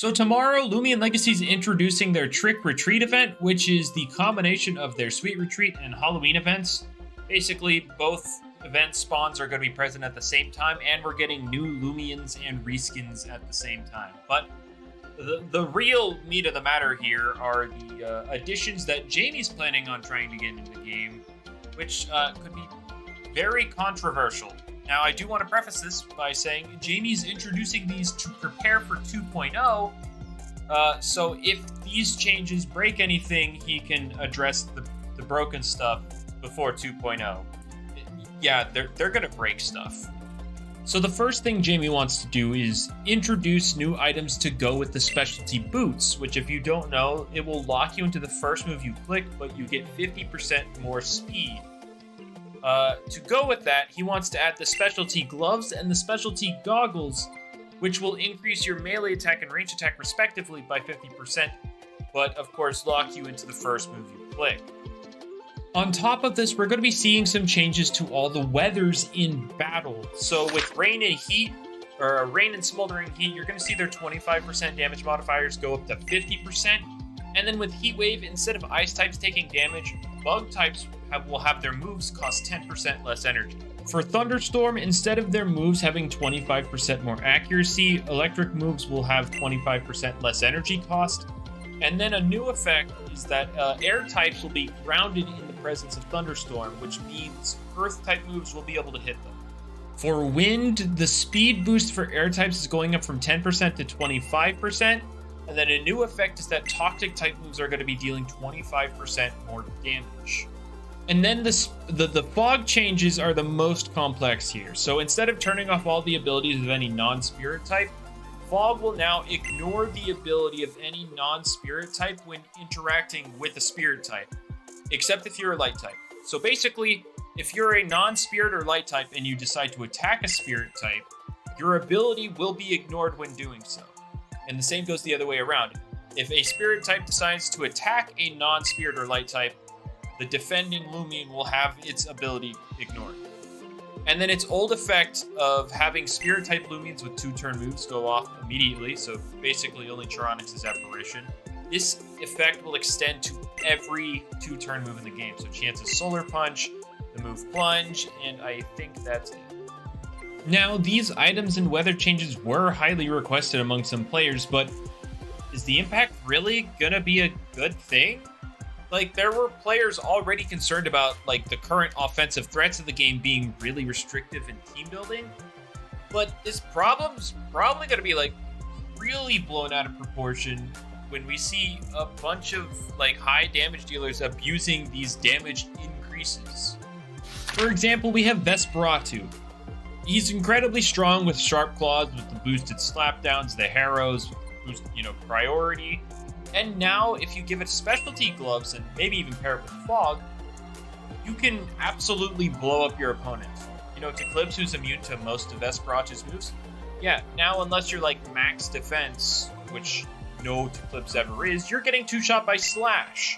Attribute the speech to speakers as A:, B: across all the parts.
A: So tomorrow, Loomian Legacy is introducing their Trick Retreat event, which is the combination of their Sweet Retreat and Halloween events. Basically, both event spawns are going to be present at the same time, and we're getting new Loomians and reskins at the same time. But the real meat of the matter here are the additions that Jamie's planning on trying to get into the game, which could be very controversial. Now, I do want to preface this by saying Jamie's introducing these to prepare for 2.0, so if these changes break anything, he can address the broken stuff before 2.0. Yeah, they're going to break stuff. So the first thing Jamie wants to do is introduce new items to go with the specialty boots, which if you don't know, it will lock you into the first move you click, but you get 50% more speed. To go with that, he wants to add the specialty gloves and the specialty goggles, which will increase your melee attack and range attack respectively by 50%, but of course lock you into the first move you click. On top of this, we're going to be seeing some changes to all the weathers in battle. So with rain and heat, or rain and smoldering heat, you're going to see their 25% damage modifiers go up to 50%. And then with heat wave, instead of ice types taking damage, bug types will have their moves cost 10% less energy. For Thunderstorm, instead of their moves having 25% more accuracy, electric moves will have 25% less energy cost. And then a new effect is that air types will be grounded in the presence of Thunderstorm, which means earth type moves will be able to hit them. For Wind, the speed boost for air types is going up from 10% to 25%. And then a new effect is that toxic type moves are going to be dealing 25% more damage. And then the fog changes are the most complex here. So instead of turning off all the abilities of any non-spirit type, fog will now ignore the ability of any non-spirit type when interacting with a spirit type, except if you're a light type. So basically, if you're a non-spirit or light type and you decide to attack a spirit type, your ability will be ignored when doing so. And the same goes the other way around. If a spirit type decides to attack a non-spirit or light type, the defending Loomian will have its ability ignored. And then its old effect of having spirit type Loomians with 2-turn moves go off immediately, so basically only Charonix's Apparition. This effect will extend to every 2-turn move in the game. So Chance's Solar Punch, the move Plunge, and I think that's it. Now, these items and weather changes were highly requested among some players, but is the impact really gonna be a good thing? Like, there were players already concerned about, like, the current offensive threats of the game being really restrictive in team building, but this problem's probably gonna be, like, really blown out of proportion when we see a bunch of, like, high damage dealers abusing these damage increases. For example, we have Vesperatu. He's incredibly strong with Sharp Claws, with the boosted slapdowns, the Harrows, boost, priority. And now, if you give it specialty gloves and maybe even pair it with fog, you can absolutely blow up your opponent. Eclipse, who's immune to most of Vesperatu's moves. Yeah, now unless you're like max defense, which no Eclipse ever is, you're getting 2-shot by Slash.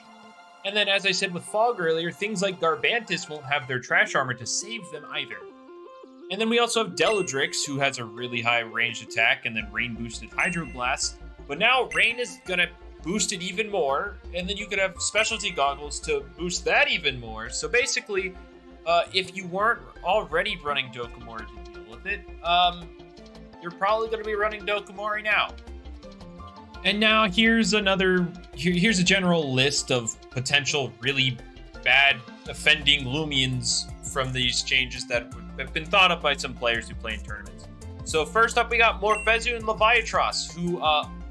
A: And then, as I said with fog earlier, things like Garbantis won't have their trash armor to save them either. And then we also have Deladrix, who has a really high ranged attack, and then rain boosted Hydroblast. But now rain is gonna boost it even more, and then you could have specialty goggles to boost that even more. So basically, if you weren't already running Dokomori to deal with it, you're probably going to be running Dokomori now. And now here's a general list of potential really bad offending Loomians from these changes that have been thought of by some players who play in tournaments. So first up, we got Morphezu and Leviatros, who,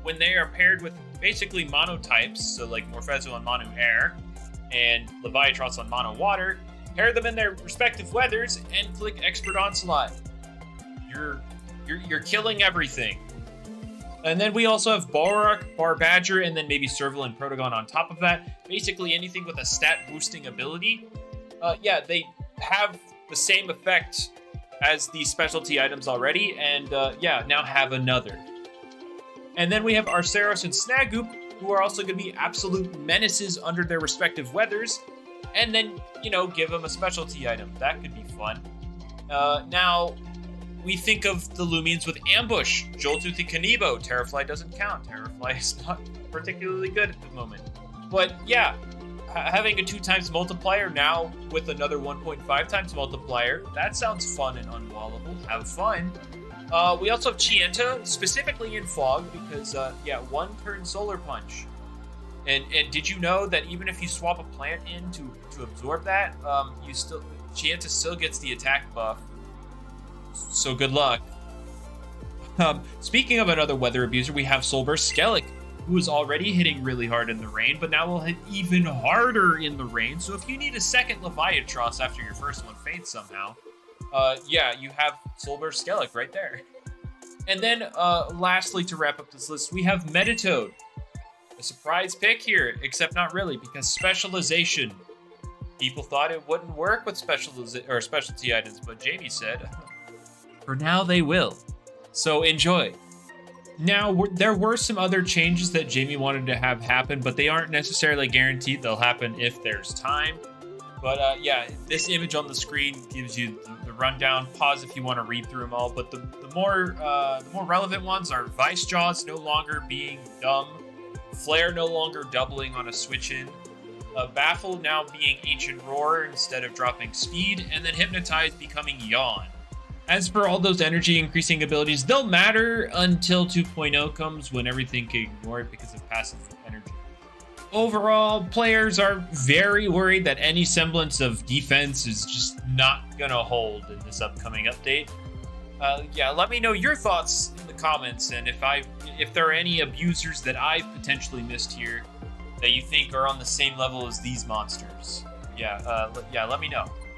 A: when they are paired with basically mono types, so like Morphezu on mono air and Leviatros on mono water, pair them in their respective weathers and click Expert Onslaught. You're killing everything. And then we also have Balrog, Barbadger, and then maybe Serval and Protogon on top of that. Basically anything with a stat boosting ability. They have the same effect as these specialty items already, and now have another. And then we have Arceros and Snagoop, who are also going to be absolute menaces under their respective weathers, and then, give them a specialty item. That could be fun. Now, we think of the Loomians with Ambush, Joltooth and Kanibo. Terrafly doesn't count. Terrafly is not particularly good at the moment. But yeah, having a 2 times multiplier now with another 1.5 times multiplier, that sounds fun and unwallable. Have fun. We also have Chienta, specifically in Fog, because, 1 turn Solar Punch. And did you know that even if you swap a plant in to absorb that, Chienta still gets the attack buff. So good luck. Speaking of another weather abuser, we have Soulburst Skellig, who is already hitting really hard in the rain, but now will hit even harder in the rain. So if you need a second Leviatros after your first one faints somehow, you have Soulburst Skellig right there. And then, lastly, to wrap up this list, we have Meditoad. A surprise pick here, except not really, because Specialization. People thought it wouldn't work with specialty items, but Jamie said, for now they will. So enjoy. Now, there were some other changes that Jamie wanted to have happen, but they aren't necessarily guaranteed they'll happen if there's time. But this image on the screen gives you the rundown. Pause if you want to read through them all. But the more relevant ones are Vice Jaws no longer being dumb, Flare no longer doubling on a switch in, Baffle now being Ancient Roar instead of dropping speed, and then Hypnotize becoming Yawn. As for all those energy increasing abilities, they'll matter until 2.0 comes, when everything can ignore it because of passive energy. Overall, players are very worried that any semblance of defense is just not gonna hold in this upcoming update. Let me know your thoughts in the comments, and if there are any abusers that I've potentially missed here that you think are on the same level as these monsters. Let me know.